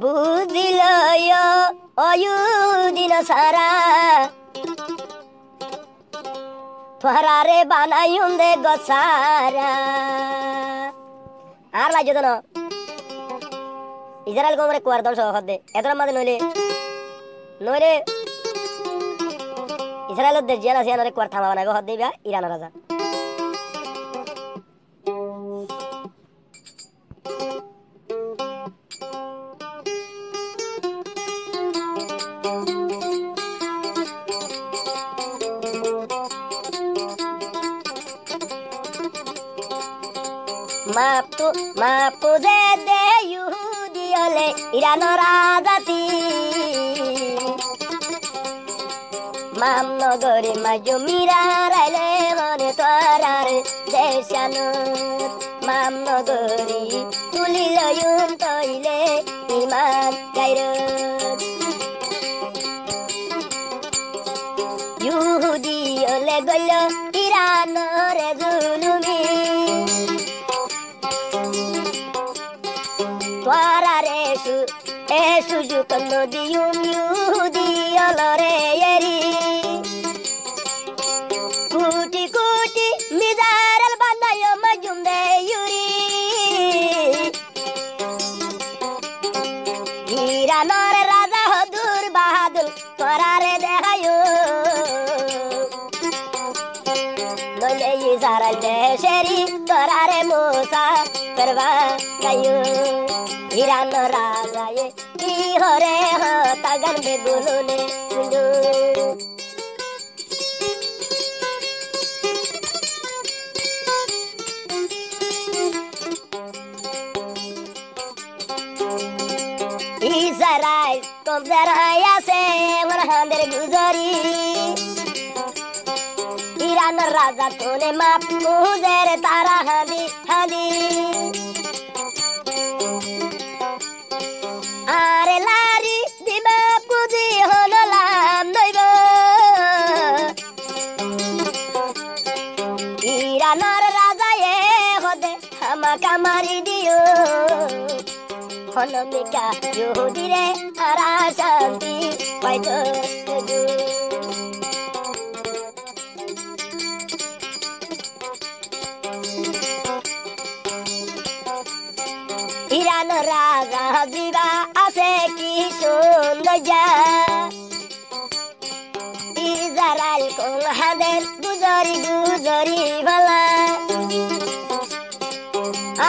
বুঝিল অয়ুদিন সারা তোহারে বানাইম দে গসারা আর লাইজ তো ইসরায়েল কোমরে কুয়ার দল সহ দে এতর মাঝে নইলে নইলে ইসরায়েল দে জিয়ান আছে আনরে কুয়ার থামা বানাইব হদ দিবা ইরান রাজা মাপু দে দে ইহুদি হলে ইরান রাজাতি মাম নগরে মাজমিরা রাইলে মনে তোরার দেশানো মাম নগরি তুলিল ইউন তইলে ইমান গাইর ইহুদি হলে গইল ইরান রে জুলুমি তোরারে সুযোগ নদিউম ইহুদি অলরে এরি কুটি কুটি মিজারাল বান্দায় মাজুম দে ইউরি ইরানর রাজা হদুর বাহাদুর তোরারে দেখায়ো নলে ইসরায়েল দেশেরি তোরারে মোসা করবা গায়ো ইরান রাজায়ে কি হরে তাগান বেগুলনে সুন্দু ইসরায়েল কবজার আছে মরহাদের গুজরি ইরান রাজা তোনে মাপ মুজের তারা হাদি হাদি আরে লারি দিবা পুজি হলাম নইব ইরানের রাজা এ হদে আমাকা মারি দিও হনমিকা ইহুদিরে আরা শান্তি পাইতো ইরান রাজা দিবা আছে কি সৌন্দর্য ইসরায়েল কোন হাদের গুজরি গুজরি ভালা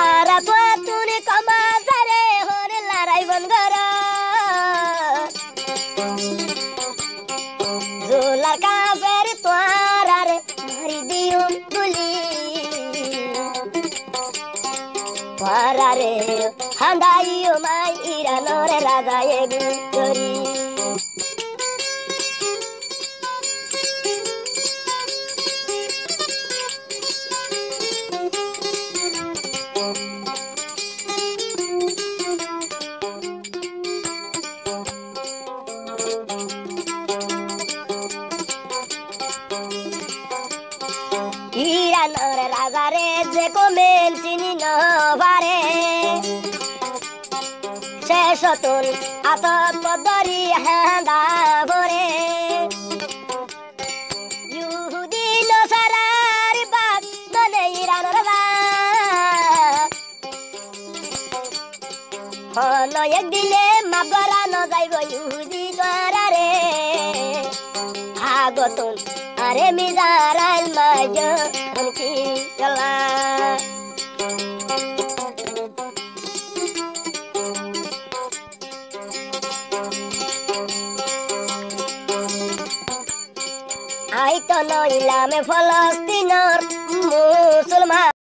আর তুমি কমা সারে হরে লড়াই বন ঘর জোলার কাফের তোরারে মারি দিউম গুলি তোরারে হান্দাইও মাই ইরানর রাজা এ গুজরি ইরানর রাজারে যে কমেন চিনি নভারে শেষ তোর আতত পদরি হাঁদা ভরে ইহুদি নসারার বাপ মনে ইরানর হন একদিনে মাগরা ন যাইব ইহুদি দ্বারারে আগতন আরে মিজারাল মাজ কি চলা আই তো নইলামে ফলস্তিনর মুসলমান